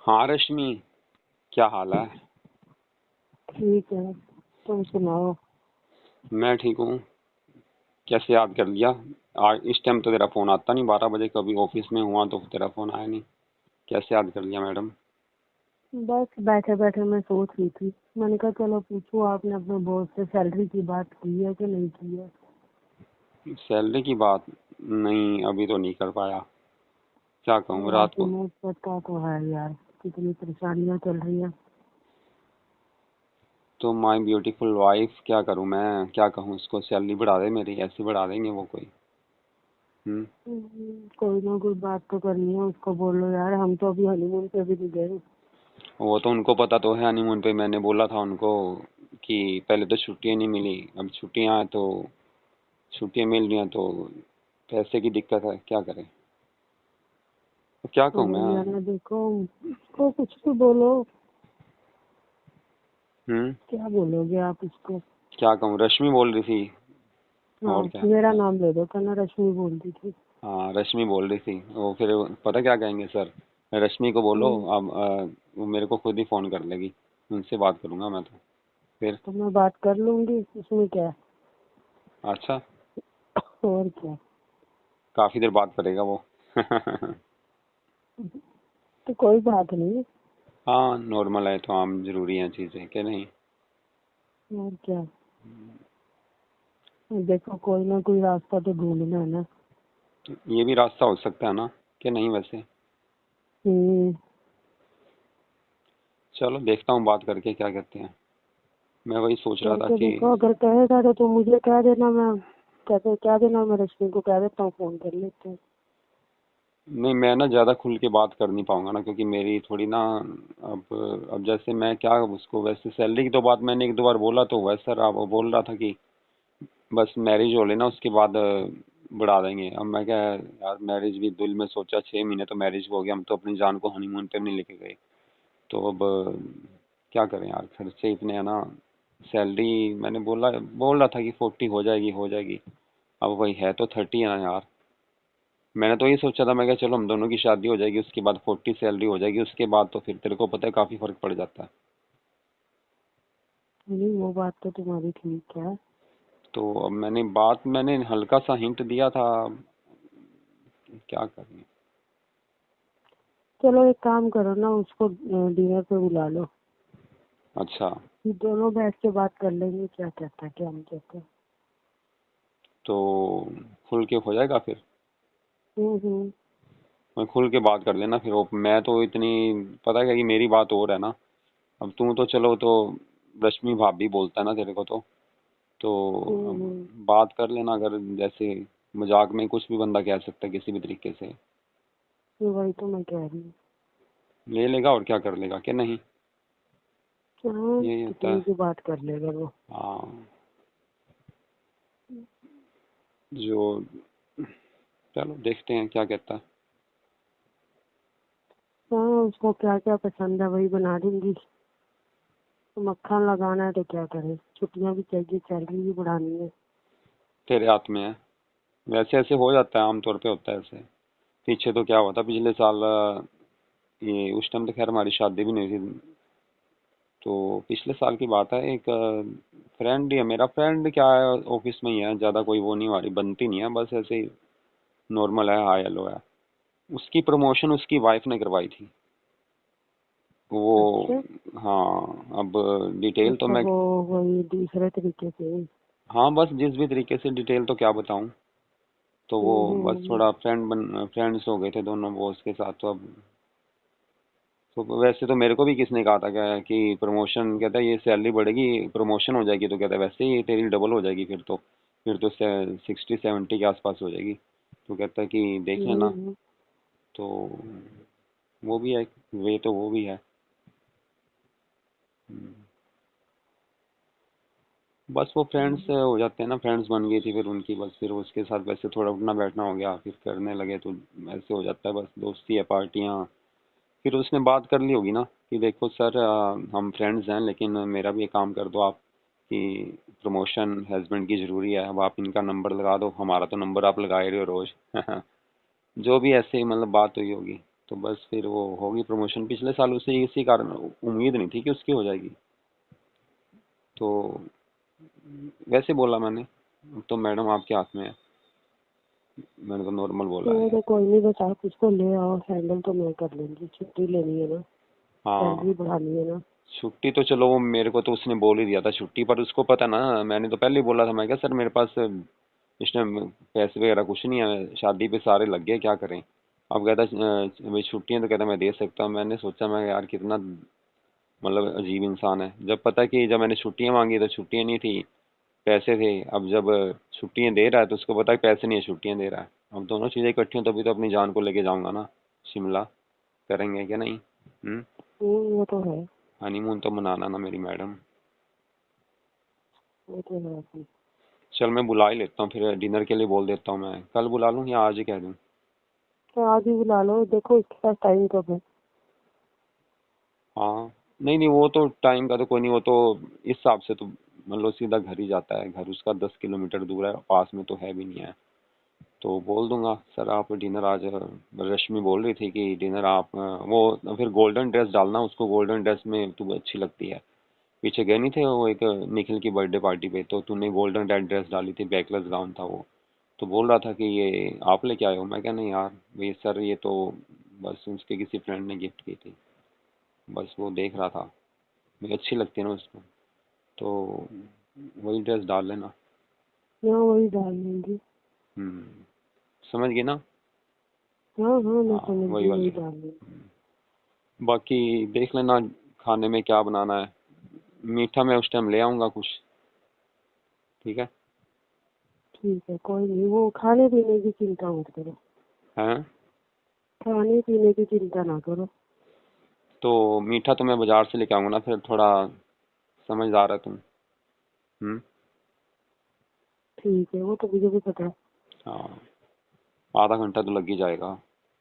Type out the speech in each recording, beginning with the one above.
हाँ रश्मि, क्या हाल है? ठीक है, तुम सुनाओ। मैं ठीक हूँ। कैसे याद कर लिया? आज इस टाइम तो तेरा फोन आता नहीं, 12 बजे कभी ऑफिस में हुआ तो तेरा फोन आया नहीं। कैसे याद कर लिया मैडम? बस बैठे बैठे मैं सोच रही थी, मैंने कहा चलो पूछूं आपने अपने बॉस से सैलरी की बात की है कि नहीं की है। सैलरी की बात? नहीं, अभी तो नहीं कर पाया। क्या कहूँ यार रात को। तुम्हें पता तो है यार, कितनी परेशानियां चल रही हैं। तो माय ब्यूटीफुल वाइफ, क्या करूँ मैं? क्या कहूँ उसको, सैलरी बढ़ा दे मेरी, ऐसे बढ़ा देंगे वो कोई? हम्म। कोई ना कोई बात तो करनी है, उसको बोलो यार, हम तो अभी हनीमून पे भी नहीं गए। वो तो उनको पता तो है हनीमून पे, मैंने बोला था उनको कि पहले तो छुट्टियाँ नहीं मिली, अब छुट्टियाँ हैं तो छुट्टियाँ मिल रही हैं तो पैसे की दिक्कत है, क्या करें? तो क्या तो कहूँ वही है मैं? ना, देखो उसको कुछ भी बोलो। हम्म। क्या बोलोगे आप उसको? क्या कहूँ, रश्मि बोल रही थी। हाँ, और क्या मेरा क्या? नाम ले दो, कहना रश्मि बोल दी थी। हाँ रश्मि बोल रही थी, वो फिर पता क्या कहेंगे सर? रश्मि को बोलो, हम्म, अब वो मेरे को खुद ही फ़ोन कर लेगी, उनसे बात करूँगा मैं तो फिर। तो मैं बात कर लूंगी, उसमें क्या है। अच्छा। और क्या। काफ़ी देर बात करेगा वो। तो कोई बात नहीं। हाँ नॉर्मल है तो, आम जरूरी है चीज़ें, क्या नहीं? और क्या। देखो कोई ना कोई रास्ता तो ढूंढना है ना। ये भी रास्ता हो सकता है ना, क्या नहीं वैसे? हम्म। चलो देखता हूँ बात करके क्या कहते हैं। मैं वही सोच रहा था करके कि देखो, अगर कहेगा तो तुम मुझे कह देना, मैं कहते क्या देना, मैं रश्मि को कह देता हूँ, फोन कर लेते हैं। नहीं, मैं ना ज़्यादा खुल के बात कर नहीं पाऊंगा ना, क्योंकि मेरी थोड़ी ना अब जैसे मैं क्या उसको, वैसे सैलरी की तो बात मैंने एक दो बार बोला तो वैसे सर वो बोल रहा था कि बस मैरिज हो लेना उसके बाद बढ़ा देंगे। अब मैं क्या यार, मैरिज भी दिल में सोचा, 6 महीने तो मैरिज को हो गया, हम तो अपनी जान को हनीमून पे नहीं लेके गए। तो अब क्या करें यार, खर्चे इतने हैं ना। सैलरी मैंने बोल रहा था कि 40 हो जाएगी हो जाएगी। अब वही है तो 30 है ना यार। मैंने तो ये सोचा था, मैं क्या चलो हम दोनों की शादी हो जाएगी उसके बाद 40 सैलरी हो जाएगी, उसके बाद तो फिर तेरे को पता है काफ़ी फर्क पड़ जाता है। नहीं, वो बात तो तुम्हारी ठीक है। तो अब मैंने हल्का सा हिंट दिया था, क्या करें? चलो एक काम करो ना, उसको डिनर पे बुला लो। अच्छा। दोनों बैठ के बात कर लेंगे, क्या कहता है, क्या नहीं कहता। तो खुल के हो जाएगा फिर? हम्म। मैं खुल के बात कर लेना फिर, वो मैं तो इतनी, पता है कि मेरी बात और है ना। अब तू तो चलो तो रश्मि भाभी बोलता है ना तेरे को तो अब हम्म। बात कर लेना, अगर जैसे मजाक में कुछ भी बंदा कह सकता है किसी भी तरीके से, वही तो मैं कह रही हूँ। ले लेगा और क्या कर लेगा, क्या नहीं? हाँ, यही होता कितनी है। की बात कर लेगा वो। हाँ। जो, चलो देखते हैं क्या कहता है। हाँ, उसको क्या क्या पसंद है वही बना दूंगी। तो मक्खन लगाना है तो क्या करें, छुट्टियां भी चाहिए, सैलरी भी बढ़ानी है। तेरे हाथ में है। वैसे ऐसे हो जाता है, आमतौर पे होता है ऐसे। पीछे तो क्या हुआ था पिछले साल, ये उस टाइम तो खैर हमारी शादी भी नहीं थी। तो पिछले साल की बात है, एक फ्रेंड ही है मेरा, फ्रेंड क्या है, ऑफिस में ही है, ज़्यादा कोई वो नहीं, हमारी बनती नहीं है, बस ऐसे ही नॉर्मल है, हाय हेलो है। उसकी प्रमोशन उसकी वाइफ ने करवाई थी वो। अच्छा। हाँ अब डिटेल तो मतलब मैं, वो वही दूसरे तरीके से। हाँ बस जिस भी तरीके से, डिटेल तो क्या बताऊँ। तो वो बस हम्म। थोड़ा फ्रेंड्स हो गए थे दोनों बॉस के साथ, तो अब तो वैसे तो मेरे को भी किसने कहा था क्या कि प्रमोशन, कहता है ये सैलरी बढ़ेगी प्रमोशन हो जाएगी, तो कहता है वैसे ही तेरी डबल हो जाएगी फिर तो 60-70 के आसपास हो जाएगी। तो कहता है कि देख लेना। हम्म। तो वो भी है, वे तो वो भी है। हम्म। बस वो फ्रेंड्स हो जाते हैं ना, फ्रेंड्स बन गई थी फिर उनकी, बस फिर उसके साथ वैसे थोड़ा उठना बैठना हो गया, फिर करने लगे तो ऐसे हो जाता है, बस दोस्ती है, पार्टियाँ। फिर उसने बात कर ली होगी ना कि देखो सर, हम फ्रेंड्स हैं लेकिन मेरा भी एक काम कर दो आप, कि प्रमोशन हस्बैंड की ज़रूरी है, अब आप इनका नंबर लगा दो, हमारा तो नंबर आप लगा ही रहे हो रोज़। जो भी ऐसे ही मतलब बात हुई होगी। तो बस फिर वो होगी प्रमोशन। पिछले साल उसे इसी कारण उम्मीद नहीं थी कि उसकी हो जाएगी, तो वैसे बोला मैंने, तो मैडम आपके हाथ में है, मैंने तो नॉर्मल बोला वो है। तो कोई नहीं, बस आप उसको ले आओ, हैंडल तो मैं कर लूंगी। छुट्टी लेनी है ना, हाँ, सैलरी बढ़ानी है ना। छुट्टी तो चलो वो मेरे को तो उसने बोल ही दिया था छुट्टी, पर उसको पता ना, मैंने तो पहले ही बोला था, मैं क्या सर मेरे पास इस टाइम पैसे वगैरह कुछ नहीं है, शादी पे सारे लग गए, क्या करें। अब कहता भाई छुट्टियां, तो कहता मैं दे सकता हूँ। मैंने सोचा, मैं यार कितना मतलब अजीब इंसान है, जब पता कि जब मैंने छुट्टियां मांगी तो छुट्टियां नहीं थी, पैसे थे। अब जब छुट्टियां दे रहा है तो उसको पता है कि पैसे नहीं है, छुट्टियां दे रहा है। अब दोनों चीजें इकट्ठी हों तभी तो अपनी जान को लेके जाऊंगा ना शिमला। करेंगे क्या नहीं? वो तो है। हनीमून तो मनाना ना मेरी मैडम। वो तो है फिर। चल मैं बुला ही लेता हूँ, फिर डिनर के लिए बोल देता हूँ। मैं कल बुला लूँ या आज ही कह दूँ? तो आज ही बुला लो, देखो इसके पास टाइम कब है। हाँ, नहीं नहीं, वो तो टाइम का तो कोई नहीं, वो तो इस हिसाब से तो मतलब सीधा घर ही जाता है। घर उसका 10 किलोमीटर दूर है, पास में तो है भी नहीं है। तो बोल दूंगा सर आप डिनर आज, रश्मि बोल रही थी कि डिनर आप वो फिर गोल्डन ड्रेस डालना, उसको गोल्डन ड्रेस में तू अच्छी लगती है। पीछे गए नहीं थे वो एक निखिल की बर्थडे पार्टी पे, तो तूने गोल्डन रेड ड्रेस डाली थी, बैकलेस गाउन था वो। तो बोल रहा था कि ये आप लेके आए हो। मैं क्या, नहीं यार भाई सर, ये तो बस उसके किसी फ्रेंड ने गिफ्ट की थी, बस वो देख रहा था, मुझे अच्छी लगती है ना उसमें, तो वही ड्रेस डाल लेना। हाँ वही डाल लूंगी। समझ गई ना? हाँ हाँ, मैं हाँ, समझ वही गई, वाली। वही डाल लूंगी। बाकी देख लेना खाने में क्या बनाना है। मीठा मैं उस टाइम ले आऊँगा कुछ, ठीक है? ठीक है, कोई नहीं, वो खाने पीने की चिंता मत करो। हैं? खाने पीने की चिंता ना करो। तो मीठा तो मैं बाजार से लेके आऊँगा ना, फिर थोड़ा समझदार है तुम। हम्म। ठीक है, वो तो मुझे भी पता है। हाँ, आधा घंटा तो लग ही जाएगा,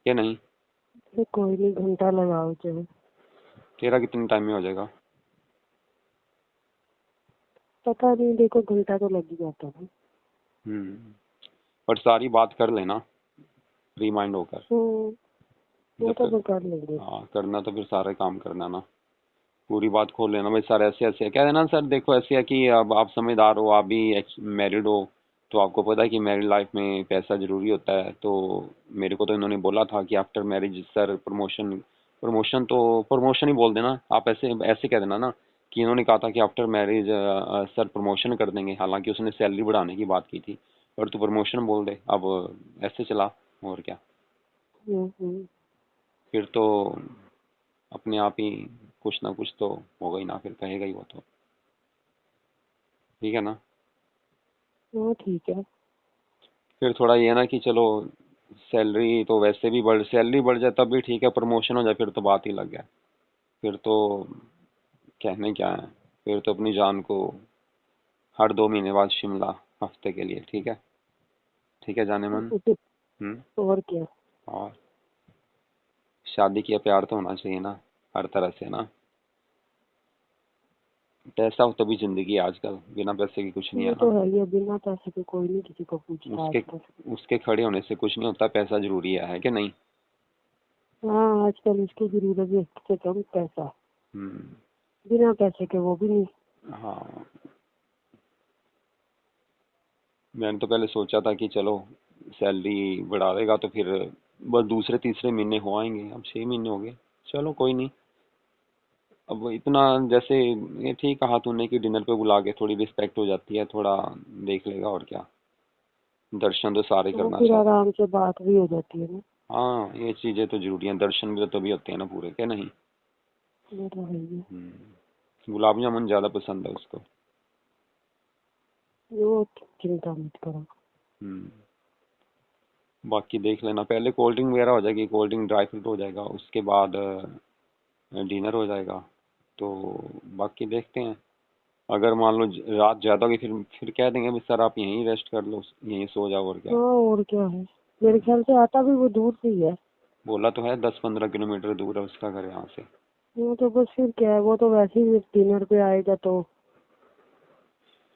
क्या नहीं? अरे कोई नहीं, घंटा लगाओ चाहे। तेरा कितने टाइम में हो जाएगा? पता नहीं, देखो घंटा तो लग ही जाता है। हम्म। पर सारी बात कर लेना, फ्री माइंड होकर। वो जब तो कर, मैं कर लेंगे। हाँ करना तो फिर सारे काम करना ना, पूरी बात खोल लेना भाई सर ऐसे ऐसे है। कह देना सर देखो ऐसे है कि अब आप समझदार हो, आप भी मैरिड हो, तो आपको पता है कि मैरिड लाइफ में पैसा जरूरी होता है। तो मेरे को तो इन्होंने बोला था कि after marriage sir promotion, promotion तो प्रमोशन ही बोल देना आप, ऐसे ऐसे कह देना ना कि इन्होंने कहा था कि आफ्टर मैरिज सर प्रमोशन कर देंगे। हालांकि उसने सैलरी बढ़ाने की बात की थी, पर तू प्रमोशन बोल दे अब, ऐसे चला। और क्या, हम्म। फिर तो अपने आप ही कुछ ना कुछ तो होगा ही ना, फिर कहेगा ही वो तो, ठीक है ना? हाँ ठीक है। फिर थोड़ा ये ना कि चलो सैलरी तो वैसे भी बढ़, सैलरी बढ़ जाए तब भी ठीक है, प्रमोशन हो जाए फिर तो बात ही लग गया। फिर तो कहने क्या है, फिर तो अपनी जान को हर 2 महीने बाद शिमला, हफ्ते के लिए, ठीक है? ठीक है जाने मन। हम्म। और क्या। और शादी किया प्यार तो होना चाहिए ना, हर तरह से ना। पैसा हो तभी जिंदगी है आजकल, बिना पैसे की कुछ नहीं वो है तो ना। है ही है, बिना पैसे के कोई नहीं किसी को पूछता उसके आजकल। उसके खड़े होने से कुछ नहीं होता, पैसा जरूरी है कि नहीं? हाँ, आजकल उसकी जरूरत है से कम पैसा। हम्म। बिना पैसे के वो भी नहीं। हाँ, मैंने तो पहले सोचा था कि चलो सैलरी बढ़ा देगा तो फिर बस दूसरे तीसरे महीने हो आएंगे, अब 6 महीने हो गए। चलो कोई नहीं, अब इतना जैसे ये ठीक कहा तूने कि डिनर पे बुला के थोड़ी रिस्पेक्ट हो जाती है, थोड़ा देख लेगा और क्या। दर्शन तो सारे तो करना फिर चाहते। आराम से बात भी हो जाती है ना। हाँ, ये चीज़ें तो जरूरी हैं, दर्शन भी तो तभी होते हैं ना पूरे, क्या नहीं? वो तो है ही है। गुलाब जामुन ज़्यादा पसंद है उसको। वो चिंता मत करो। हम्म। बाकी देख लेना, पहले कोल्ड ड्रिंक वगैरह हो जाएगी, कोल्ड ड्रिंक ड्राई फ्रूट हो जाएगा, उसके बाद डिनर हो जाएगा। तो बाकी देखते हैं, अगर मान लो रात ज़्यादा होगी फिर कह देंगे भाई सर आप यहीं रेस्ट कर लो, यहीं सो जाओ, और क्या। हाँ और क्या है। मेरे ख्याल से आता भी वो दूर से ही है। बोला तो है 10-15 किलोमीटर दूर है उसका घर यहाँ से। वो तो बस फिर क्या है, वो तो वैसे ही डिनर पे आएगा तो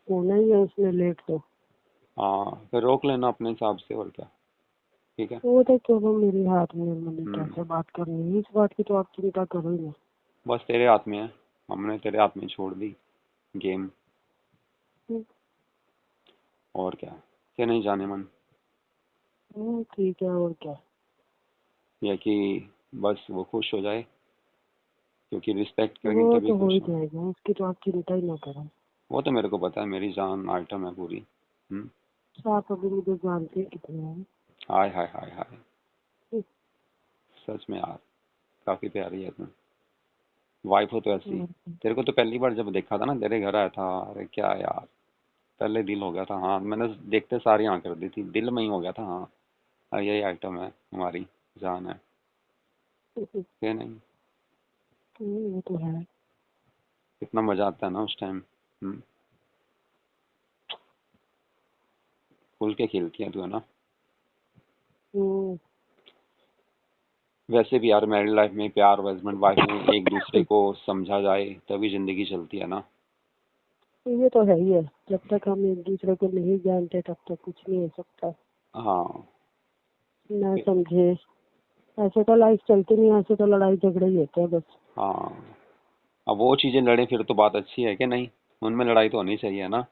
होना ही है उसमें लेट तो। हाँ, फिर रोक लेना अपने हिसाब से, और क्या। ठीक है। वो तो चलो मेरे हाथ में है, मैंने हम्म। कैसे बात करनी है, इस बात की तो आप चिंता करो ही ना। बस तेरे हाथ में है, हमने तेरे हाथ में छोड़ दी गेम। हम्म, और क्या, क्या नहीं जाने मन, ठीक है, और क्या। या कि बस वो खुश हो जाए, क्योंकि रिस्पेक्ट करेंगे वो तभी तो हो ही खुश होंगे। जाएगा, उसकी तो आप चिंता ही ना करो। वो तो मेरे को पता है, मेरी जान आइटम है पूरी। आप अभी मुझे जानते हैं कितने हैं। हाय हाय हाय हाय, हम्म, सच में यार, काफी प्यारी है तुम, वाइफ हो तो ऐसी। और क्या। तेरे को तो पहली बार जब देखा था ना, तेरे घर आया था, अरे क्या यार, पहले दिल हो गया था। हाँ, मैंने देखते सारी हाँ कर दी थी, दिल में ही हो गया था। हाँ हाँ, यही आइटम है, हमारी जान है, ये नहीं। वो तो है। कितना मजा आता है ना उस टाइम। खुल के खेलती है तू, है ना। हम्म, वैसे भी यार, मैरिड लाइफ में प्यार, हस्बैंड वाइफ में एक दूसरे को समझा जाए तभी जिंदगी चलती है ना। ये तो है ही है। जब तक हम एक दूसरे को नहीं जानते तब तक कुछ नहीं हो सकता। हाँ। ना समझे, ऐसे तो लाइफ चलती नहीं, ऐसे तो लड़ाई झगड़े ही होते हैं बस। हाँ, अब वो चीजें लड़े फिर तो बात अच्छी है कि नहीं, उनमें लड़ाई तो होनी चाहिए ना।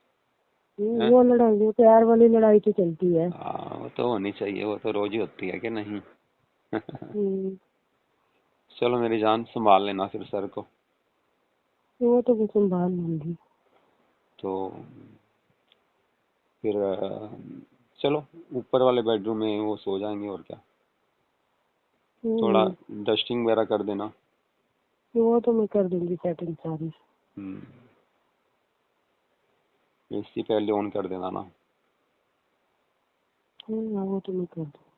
हैं? वो लड़ाई, वो प्यार वाली लड़ाई तो चलती है। हाँ, वो तो होनी चाहिए, वो तो रोज ही होती है कि नहीं। हम्म, चलो मेरी जान, संभाल लेना फिर सर को। वो तो मैं संभाल लूंगी। तो फिर चलो ऊपर वाले बेडरूम में वो सो जाएंगे, और क्या। थोड़ा हम्म, डस्टिंग वगैरह कर देना। वो तो मैं कर दूंगी सेटिंग सारी। हम्म, एसी पहले ऑन कर देना ना। वो तो मैं कर दूंगी।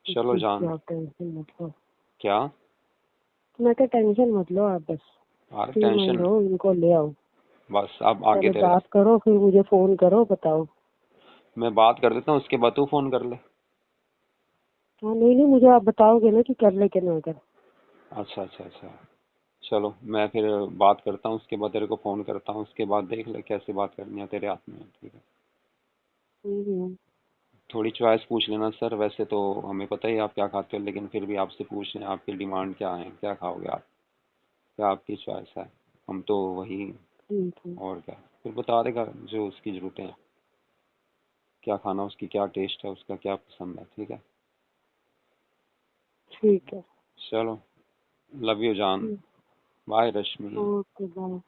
इस चलो चीज की जान। आप टेंशन मत लो। क्या। मैं क्या, टेंशन मत लो आप बस। अरे फ्री माइंड टेंशन, रहो, इनको ले आओ। बस अब आगे पहले तेरे, बात करो, फिर मुझे फोन करो, बताओ। मैं बात कर देता हूँ, उसके बाद तू फोन कर ले। हाँ, नहीं नहीं, मुझे आप बताओगे ना कि कर ले कि ना कर। अच्छा अच्छा अच्छा, चलो मैं फिर बात करता हूँ, उसके बाद तेरे को फोन करता हूँ, उसके बाद देख ले कैसे बात करनी है, तेरे हाथ में है, ठीक है। हम्म, थोड़ी चॉइस पूछ लेना सर, वैसे तो हमें पता ही है आप क्या खाते हो, लेकिन फिर भी आपसे पूछ लें आपकी डिमांड क्या है, क्या खाओगे आप, क्या आपकी चॉइस है, हम तो वही। ठीक है। और क्या, फिर बता देगा जो उसकी ज़रूरतें हैं, क्या खाना, उसकी क्या टेस्ट है, उसका क्या पसंद है, ठीक है। ठीक है। चलो, लव यू जान, बाय रश्मि। Okay, bye.